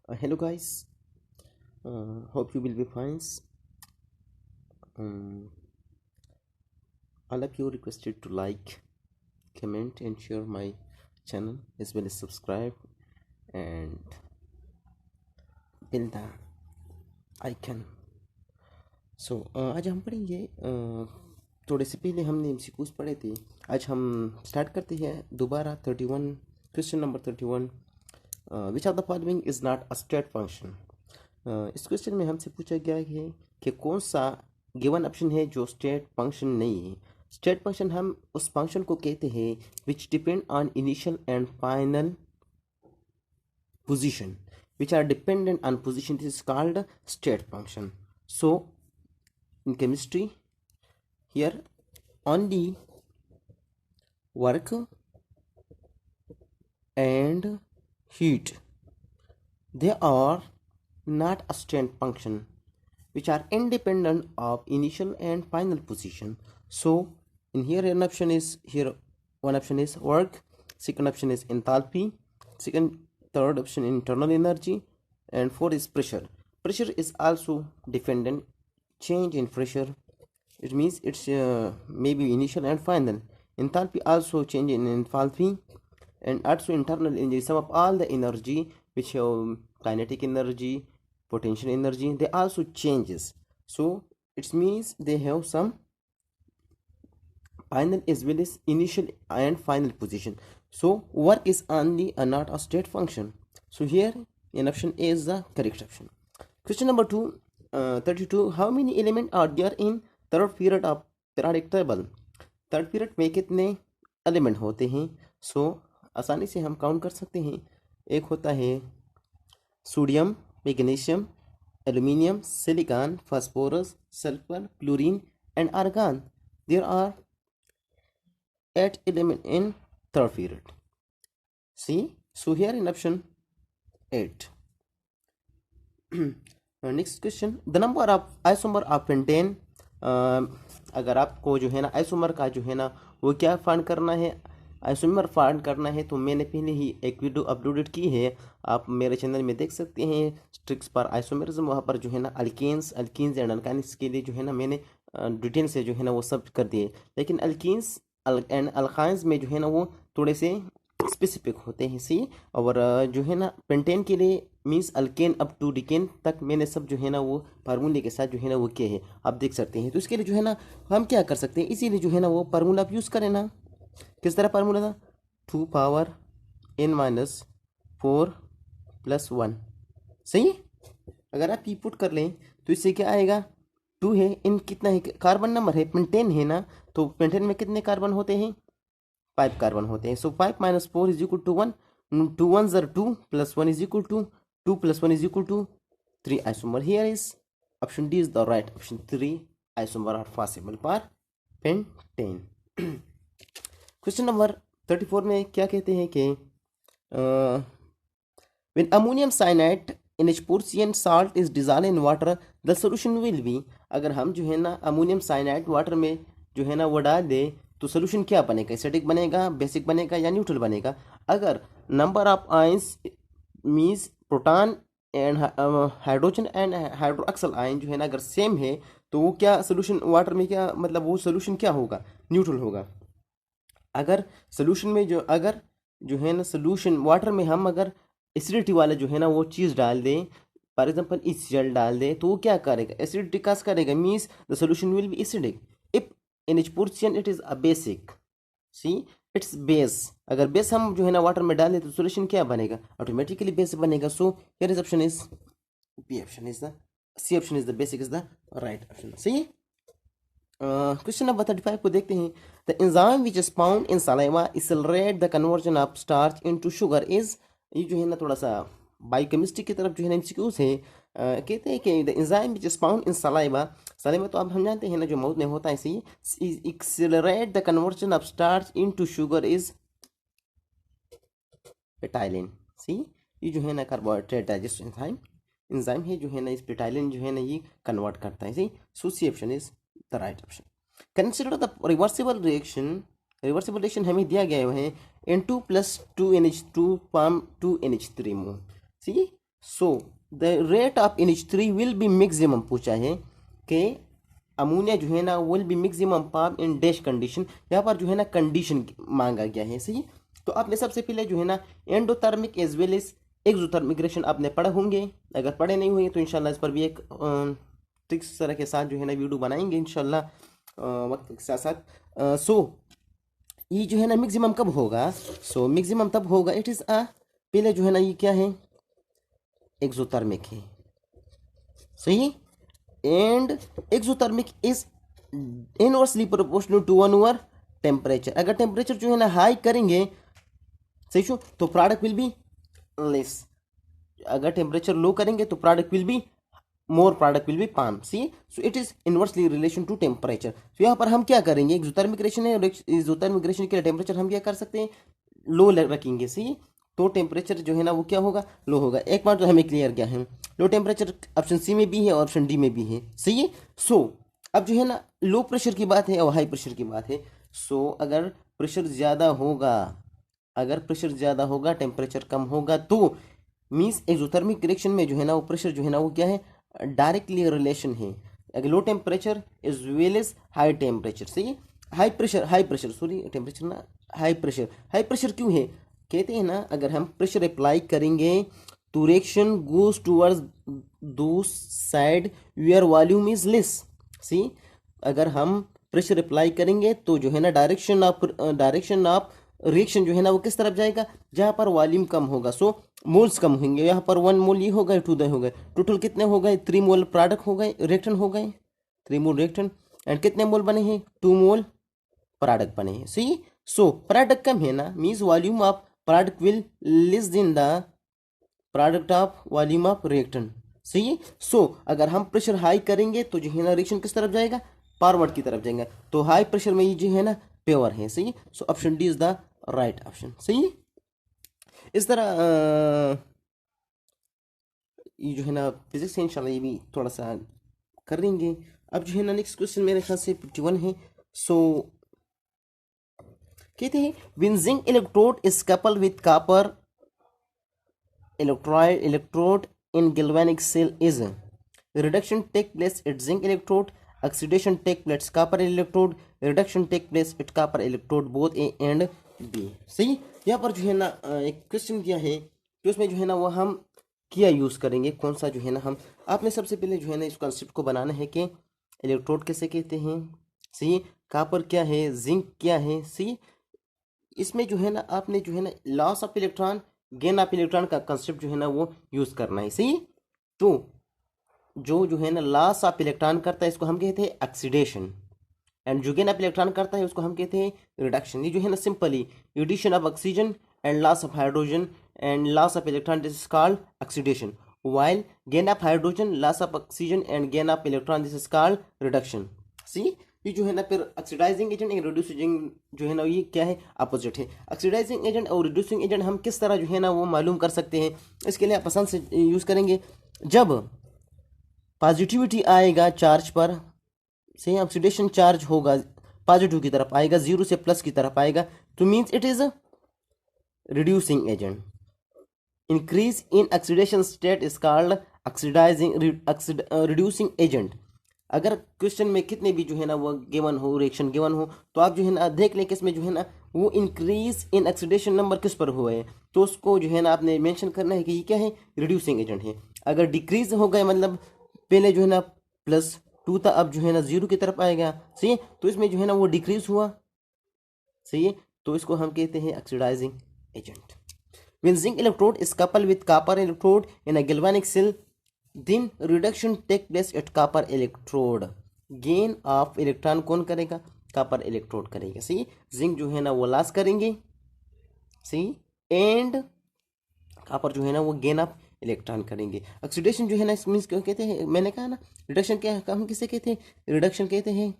Hello guys, hope you will be fine. Um, all of you requested to like, comment and share my channel as well as subscribe and bell the icon. आज हम पढ़ेंगे थोड़े से पहले हमने MCQs पढ़े थे। आज हम स्टार्ट करते हैं दोबारा 31 question number 31 which of the following is not a state function. इस क्वेश्चन में हमसे पूछा गया है कि कौन सा गिवन ऑप्शन है जो स्टेट फंक्शन नहीं है। स्टेट फंक्शन हम उस फंक्शन को कहते हैं विच depend on initial and final position, which are dependent on position. This is called state function. So in chemistry, here only work and heat, they are not a state function which are independent of initial and final position. So in here an option is here, one option is work, second option is enthalpy, third option internal energy, and fourth is pressure. Pressure is also dependent change in pressure. It means it's maybe initial and final. Enthalpy also change in enthalpy, and also internal energy, sum of all the energy which kinetic energy, potential energy, they also changes. So it means they have some final as well as initial and final position. So work is only a not a state function. So here in option A is the correct option. Question number 32. How many elements are there in third period of periodic table? Third period में कितने element होते हैं? सो आसानी से हम count कर सकते हैं। एक होता है sodium, magnesium, aluminium, silicon, phosphorus, sulphur, chlorine and argon. There are 8 elements in third period. See, so here in option 8. Next question, the number of isomer of pentane. अगर आपको जो है ना आइसोमर का जो है ना वो क्या फाइंड करना है, आइसोमर फाइंड करना है, तो मैंने पहले ही एक वीडियो अपलोडेड की है, आप मेरे चैनल में देख सकते हैं, ट्रिक्स पर आइसोमरिज्म। वहाँ पर जो है ना अल्केन्स एंड अल्काइन्स के लिए जो है ना मैंने डिटेल से जो है ना वो सब कर दिए। लेकिन अल्कीन्स एंड अल्काइन्स में जो है ना वो थोड़े से स्पेसिफिक होते हैं। सी, और जो है ना पेंटेन के लिए मीन्स अल्केन अप टू डिकेन तक मैंने सब जो है ना वो फार्मूले के साथ जो है ना वो किए हैं, आप देख सकते हैं। तो इसके लिए जो है ना हम क्या कर सकते हैं, इसीलिए जो है ना वो फार्मूला आप यूज़ करें ना। किस तरह फार्मूला था? 2 पावर n-4 + 1। सही है। अगर आप पुट कर लें तो इससे क्या आएगा, 2 है, इन कितना है, कार्बन नंबर है, पेंटेन है ना, तो पेंटेन में कितने कार्बन होते हैं? 5 कार्बन होते हैं। सो 5 - 4 = 1, 2 1s are 2 + 1 = 2 + 1 = 3 isomer. Here is option D is the right option. 3 isomer are possible for pentane. Question number 34 में क्या कहते हैं कि when ammonium cyanide NH4CN salt is dissolved in water, the solution will be. अगर हम जो है ना अमोनियम साइनाइड वाटर में जो है ना वो डाल दे तो सोल्यूशन क्या बनेगा? एसिडिक बनेगा, बेसिक बनेगा या न्यूट्रल बनेगा? अगर number of ions means proton and hydrogen and hydroxyl ion जो है ना अगर सेम है तो वो क्या सोल्यूशन वाटर में क्या मतलब वो सोल्यूशन क्या होगा? न्यूट्रल होगा। अगर सोल्यूशन में अगर जो है ना सोल्यूशन वाटर में हम अगर एसिडिटी वाला जो है ना वो चीज़ डाल दें, फॉर एग्जांपल इस जेल डाल दें, तो वो क्या करेगा? एसिडिटी काज करेगा, means the solution will be acidic. If NH4CN it is a basic, see it's base. अगर बेस हम जो है ना वाटर में डालें तो सोल्यूशन क्या बनेगा? ऑटोमेटिकली बेस बनेगा। So here is option is B, option is the C, option is the basic is the right option. सही। क्वेश्चन नंबर 35 को देखते हैं। The enzyme which is found in saliva accelerate the conversion of starch into sugar is. ये जो है ना थोड़ा सा बायोकेमिस्ट्री की तरफ जो है ना एमसीक्यूज है। कहते हैं कि the enzyme which is found in saliva, saliva तो अब हम जानते हैं ना जो माउथ में होता है, सही, accelerate the conversion of starch into sugar is ptyalin. C, ये जो है ना कार्बोहाइड्रेट डाइजेस्ट एंजाइम है जो है ना इस पेटाइलिन जो है ना ये कन्वर्ट करता है। सही, so C option is the right option. Consider the reversible reaction. Reversible reaction हमें दिया गया है N2 + 2NH2 फॉर्म 2NH3 मोल। C, so the rate of NH3 will be maximum पूछा है कि अमोनिया जो है ना will be maximum form in dash condition. यहाँ पर जो है ना कंडीशन मांगा गया है, सही। तो आपने सबसे पहले जो है ना endothermic as well as exothermic reaction आपने पढ़े होंगे। अगर पढ़े नहीं हुए तो इंशाल्लाह इस पर भी एक ट्रिक्स तरह के साथ जो है ना वीडियो बनाएंगे इंशाल्लाह वक्त के साथ साथ। सो ये जो है ना मैक्सिमम कब होगा? सो मैक्सिमम तब होगा इट इज़ पहले जो है ना ये क्या है, एक्सोथर्मिक है, सही। And exothermic is inversely proportional to 1 over temperature. अगर टेम्परेचर जो है ना हाई करेंगे, सही शो, तो प्रोडक्ट विल बी लेस। अगर टेम्परेचर लो करेंगे तो product will be more, product will be palm, see. So it is inversely relation to temperature. तो यहाँ पर हम क्या करेंगे, एक्सोथर्मिक रिएक्शन है और एक्सोथर्मिक रिएक्शन के लिए टेम्परेचर हम क्या कर सकते हैं, लो रखेंगे, सी। तो टेम्परेचर जो है ना वो क्या होगा, लो होगा। एक बार तो हमें क्लियर क्या है, लो टेम्परेचर ऑप्शन सी में भी है और ऑप्शन डी में भी है, सही है। सो अब जो है ना लो प्रेशर की बात है और हाई प्रेशर की बात है। सो अगर प्रेशर ज़्यादा होगा, अगर प्रेशर ज़्यादा होगा टेम्परेचर कम होगा, तो मीन्स एक्सोथर्मिक रिएक्शन में जो है ना वो प्रेशर जो है ना वो क्या है, डायरेक्टली रिलेशन है। अगर low temperature is well as high temperature, सही है। हाई प्रेशर सॉरी टेम्परेचर ना, हाई प्रेशर क्यों है, कहते हैं ना अगर हम प्रेशर अप्लाई करेंगे तो रिएक्शन गोज टूवर्ड्स दो side where volume is less, C. अगर हम प्रेशर अप्लाई करेंगे तो जो है ना डायरेक्शन ऑफ रिएक्शन जो है ना वो किस तरफ जाएगा, जहाँ पर वॉल्यूम कम होगा। सो मोल्स कम होंगे, यहाँ पर 1 मोल ये हो गए, 2 हो गए, टोटल कितने हो गए, 3 मोल प्रोडक्ट हो गए, रिएक्शन हो गए, 3 मोल रिएक्शन। एंड कितने मोल बने हैं, 2 मोल प्रोडक्ट बने हैं, सही। सो प्रोडक्ट कम है ना, means volume of product will less than the product of volume of reactant, सही है। सो अगर हम प्रेशर हाई करेंगे तो जो है ना रिएक्शन किस तरफ जाएगा, फॉरवर्ड की तरफ जाएगा। तो हाई प्रेशर में ये जो है ना प्योर है, सही है। So option D is the right option, सही है। इस तरह ये जो है ना फिजिक्स है, इंशाल्लाह ये भी थोड़ा सा कर लेंगे। अब जो है ना नेक्स्ट क्वेश्चन मेरे ख्याल से 51 है। सो कहते हैं when zinc electrode is couple with copper electrode in galvanic cell is reduction take place at zinc electrode, oxidation take place copper electrode, reduction take place at copper electrode, both A and B, सही। यहाँ पर जो है ना एक question किया है कि उसमें जो है ना वो हम क्या यूज़ करेंगे, कौन सा जो है ना हम, आपने सबसे पहले जो है ना इस कॉन्सेप्ट को बनाना है कि इलेक्ट्रोड कैसे कहते हैं, सही, कॉपर क्या है, जिंक क्या है, सही। इसमें जो है ना आपने जो है ना loss of electron gain of electron का कंसेप्ट जो है ना वो यूज करना है, सही। तो जो है ना लॉस ऑफ इलेक्ट्रॉन करता है इसको हम कहते हैं ऑक्सीडेशन, एंड जो गेन ऑफ इलेक्ट्रॉन करता है उसको हम कहते हैं रिडक्शन। ये जो है ना simply addition of oxygen and loss of hydrogen and loss of electron, this is called oxidation, while gain of hydrogen, loss of oxygen and gain of electron, this is called reduction, see। ये जो है ना फिर oxidising agent and reducing जो है ना ये क्या है, अपोजिट है। ऑक्सीडाइजिंग एजेंट और रिड्यूसिंग एजेंट हम किस तरह जो है ना वो मालूम कर सकते हैं, इसके लिए आप पसंद से यूज़ करेंगे। जब पॉजिटिविटी आएगा चार्ज पर, सही, ऑक्सीडेशन चार्ज होगा पॉजिटिव की तरफ आएगा, 0 से प्लस की तरफ आएगा, तो means it is reducing agent. Increase in oxidation state is called oxidising reducing agent. अगर क्वेश्चन में कितने भी जो है ना वो गिवन हो, रिएक्शन गिवन हो, तो आप जो है ना देख लें कि इसमें जो है ना वो इंक्रीज इन ऑक्सीडेशन नंबर किस पर हुआ है, तो उसको जो है ना आपने मेंशन करना है कि ये क्या है, रिड्यूसिंग एजेंट है। अगर डिक्रीज हो गए, मतलब पहले जो है ना +2 था, अब जो है ना 0 की तरफ आएगा, सही है, तो इसमें जो है ना वो डिक्रीज हुआ, सही है, तो इसको हम कहते हैं oxidising agent. When zinc electrode is coupled with copper electrode in a galvanic cell, then reduction take place at copper electrode. Gain of electron कौन करेगा, copper electrode करेगा, सही। जिंक जो है ना वो लॉस करेंगे, सही, एंड कॉपर जो है ना वो गेन ऑफ इलेक्ट्रॉन करेंगे। ऑक्सीडेशन जो है ना मीन्स क्यों कहते हैं, मैंने कहा ना रिडक्शन क्या हम किसे कहते हैं, रिडक्शन कहते हैं,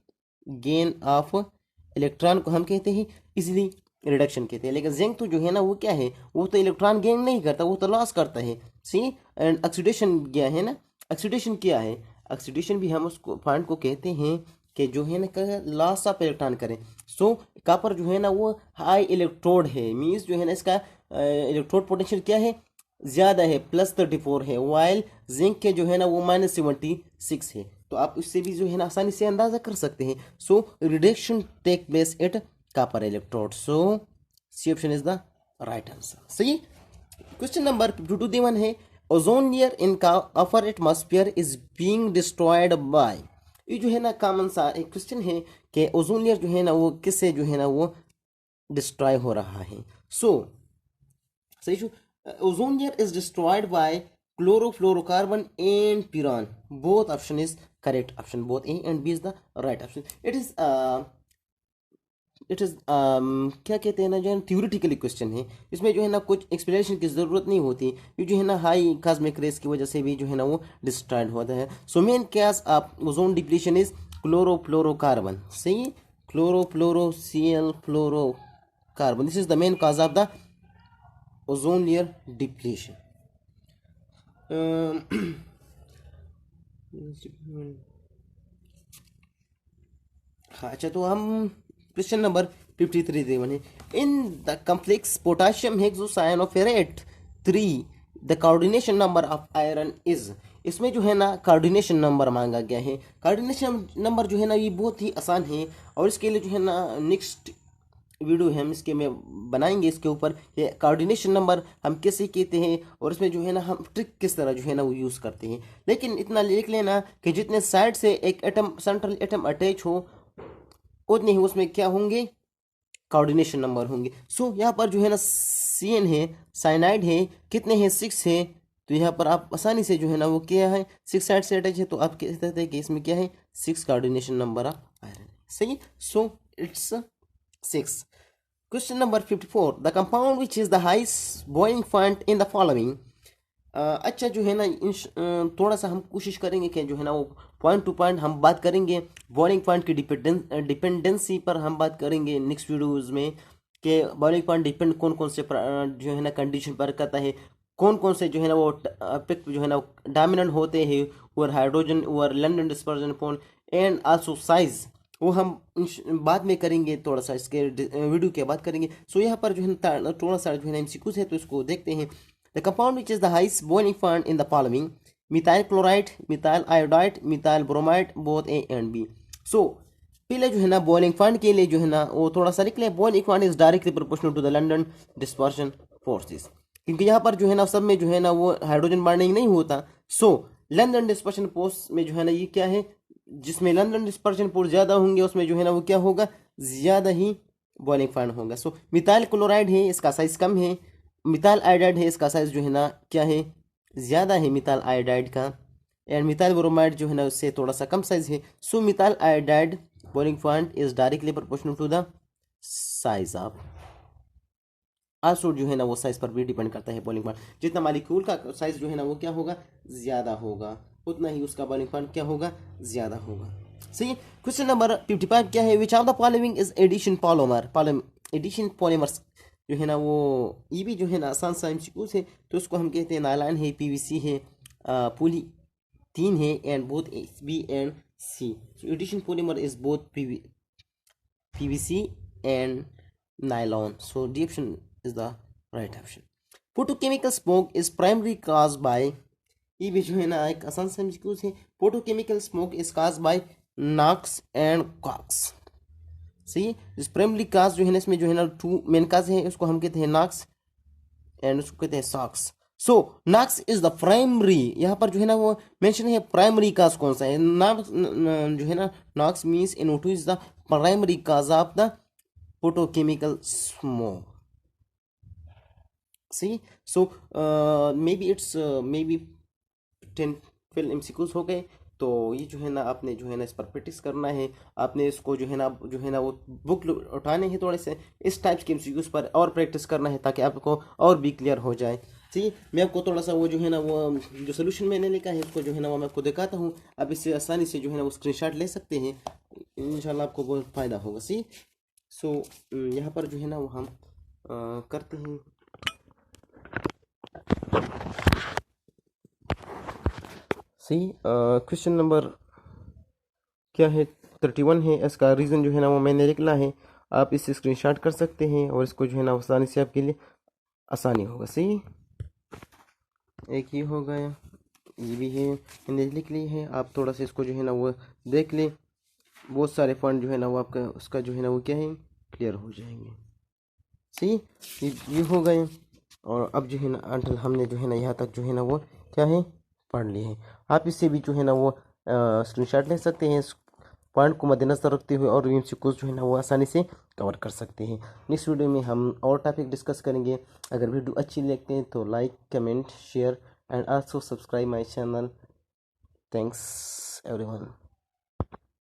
गेन ऑफ इलेक्ट्रॉन को हम कहते हैं इसलिए रिडक्शन कहते हैं। लेकिन जिंक तो जो है ना वो क्या है, वो तो इलेक्ट्रॉन गेन नहीं करता, वो तो लॉस करता है, सी। एंड ऑक्सीडेशन क्या है ना, ऑक्सीडेशन क्या है, ऑक्सीडेशन भी हम उसको पॉइंट को कहते हैं कि जो है ना लॉस ऑफ इलेक्ट्रॉन करें। सो कॉपर जो है ना वो हाई इलेक्ट्रोड है, मीन्स जो है ना इसका इलेक्ट्रोड पोटेंशियल क्या है, ज़्यादा है, +34 है, वाइल जिंक के जो है ना वो -76 है। तो आप इससे भी जो है ना आसानी से अंदाज़ा कर सकते हैं। So reduction take place at copper electrode. So C option is the right answer. सही। क्वेश्चन नंबर 52 दी वन है, ओजोन लेयर इन का upper atmosphere is being destroyed by. ये जो है ना कॉमन सा एक क्वेश्चन है कि ओजोन लेयर जो है ना वो किससे जो है ना वो डिस्ट्रॉय हो रहा है। सो सही जो ozone layer is destroyed by chlorofluorocarbon and piran. Both option is correct option. Both A and B is the right option. It is क्या कहते हैं ना जो है थ्योरेटिकली क्वेश्चन है। इसमें जो है ना कुछ एक्सप्लेनेशन की ज़रूरत नहीं होती। ये जो है ना हाई कॉस्मिक रेस की वजह से भी जो है ना वो डिस्ट्रॉयड होता है। So main case of ozone depletion is chlorofluorocarbon. सही, क्लोरोफ्लोरोसीएल fluorocarbon, this is the main cause of the ozone layer depletion. हाँ अच्छा, तो हम क्वेश्चन नंबर 53 दे बने। In the complex potassium hexacyanoferrate 3 the coordination number of iron is. इसमें जो है ना कोऑर्डिनेशन नंबर मांगा गया है। कोऑर्डिनेशन नंबर जो है ना ये बहुत ही आसान है, और इसके लिए जो है ना नेक्स्ट वीडियो है हम इसके में बनाएंगे इसके ऊपर ये कोऑर्डिनेशन नंबर हम कैसे कहते हैं, और इसमें जो है ना हम ट्रिक किस तरह जो है ना वो यूज़ करते हैं। लेकिन इतना लिख लेना कि जितने साइड से एक एटम सेंट्रल एटम अटैच हो उतने ही उसमें क्या होंगे, कोऑर्डिनेशन नंबर होंगे। सो यहाँ पर जो है ना CN है, साइनाइड है, कितने हैं 6 है। तो यहाँ पर आप आसानी से जो है ना वो क्या है 6 साइड से अटैच है, तो आप कह सकते हैं कि इसमें क्या है 6 कोऑर्डिनेशन नंबर ऑफ आयरन। सही, so it's 6। Question number 54 the compound which is the highest boiling point in the following. अच्छा जो है ना थोड़ा सा हम कोशिश करेंगे कि जो है ना वो पॉइंट टू पॉइंट हम बात करेंगे। बॉइलिंग पॉइंट की डिपेंडेंसी पर हम बात करेंगे नेक्स्ट वीडियोज़ में कि बॉइलिंग पॉइंट डिपेंड कौन कौन से जो है ना कंडीशन पर करता है, कौन कौन से जो है ना वो इफेक्ट जो है ना डोमिनेंट होते हैं, और हाइड्रोजन और London dispersion upon and also size, वो हम बाद में करेंगे, थोड़ा सा इसके वीडियो के बाद करेंगे। सो यहाँ पर जो है ना थोड़ा सा जो है ना MCQs है, तो इसको देखते हैं। The compound which is the highest boiling point in the following methyl chloride, methyl iodide, methyl bromide, both A and B। सो पहले जो है ना बॉइलिंग पॉइंट के लिए जो है ना वो थोड़ा सा लिख लें। Boiling point is directly proportional to the London dispersion forces, क्योंकि यहाँ पर जो है ना सब में जो है ना वो हाइड्रोजन बॉन्डिंग नहीं होता। सो लंदन डिस्पर्शन फोर्स में जो है ना ये क्या है, जिसमें लंदन डिस्पर्शन फोर्स ज़्यादा होंगे उसमें जो है ना वो क्या होगा, ज़्यादा ही बॉइलिंग पॉइंट होगा। सो मिथाइल क्लोराइड है, इसका साइज कम है। मिथाइल आयोडाइड है, इसका साइज जो है ना क्या है, ज़्यादा है मिथाइल आयोडाइड का। एंड मिथाइल ब्रोमाइड जो है ना उससे थोड़ा सा कम साइज है। So methyl iodide boiling point is directly proportional to the size of. Also जो है ना वो साइज पर भी डिपेंड करता है बॉइलिंग पॉइंट। जितना मालिक्यूल का साइज जो है ना वो क्या होगा, ज़्यादा होगा, उतना ही उसका बॉइलिंग पॉइंट क्या होगा, ज़्यादा होगा। सही। क्वेश्चन नंबर 55 क्या है, which of the following is addition polymer. Addition polymers जो है ना वो ये भी जो है ना आसान सा MCQs है, तो उसको हम कहते हैं नाइलॉन है, PVC है, पुली 3 है, and both B and C। So addition polymer is both PVC and nylon. So D option is the right option. Photochemical smoke is primarily caused by, ये भी जो है ना एक आसान सा MCQs है। Photochemical smoke is caused by NOx and COX। सही, जिस प्राइमरी काज जो है ना इसमें जो है ना 2 मेन काज है, उसको हम कहते हैं नॉक्स एंड उसको कहते हैं SOx. So NOx is the primary, यहाँ पर जो है ना वो मेंशन है प्राइमरी काज कौन सा है। नॉक्स जो है ना NOx means NO2 is the primary cause of the photochemical smoke. सही। So may be it's may be 10-12 MCQs हो गए। तो ये जो है ना आपने जो है ना इस पर प्रैक्टिस करना है। आपने इसको जो है ना वो बुक उठाने हैं, थोड़े से इस टाइप्स के MCQs पर और प्रैक्टिस करना है, ताकि आपको और भी क्लियर हो जाए। ठीक, मैं आपको थोड़ा सा वो जो है ना वो जो सोल्यूशन मैंने लिखा है उसको जो है ना वो मैं आपको दिखाता हूँ। आप इससे आसानी से जो है ना वो स्क्रीनशॉट ले सकते हैं, इंशाल्लाह आपको बहुत फ़ायदा होगा। सी सो यहाँ पर जो है ना वो हम करते हैं। सही, क्वेश्चन नंबर क्या है 31 है। इसका रीज़न जो है ना वो मैंने लिखना है, आप इससे स्क्रीनशॉट कर सकते हैं, और इसको जो है ना आसानी से आपके लिए आसानी होगा। सही। एक ये हो गया, ये भी है, मैंने लिख ली है। आप थोड़ा सा इसको जो है ना वो देख लें, बहुत सारे पॉइंट जो है ना वो आपका उसका जो है ना वो क्या है, क्लियर हो जाएंगे। सही, ये हो गए। और अब जो है ना अंटल हमने जो है ना यहाँ तक जो है ना वो क्या है, पढ़ लिए हैं। आप इससे भी जो है ना वो स्क्रीनशॉट ले सकते हैं, पॉइंट को मद्देनजर रखते हुए, और एमसीक्यूज जो है ना वो आसानी से कवर कर सकते हैं। नेक्स्ट वीडियो में हम और टॉपिक डिस्कस करेंगे। अगर वीडियो अच्छी लगती है तो like, comment, share and also subscribe my channel. Thanks everyone.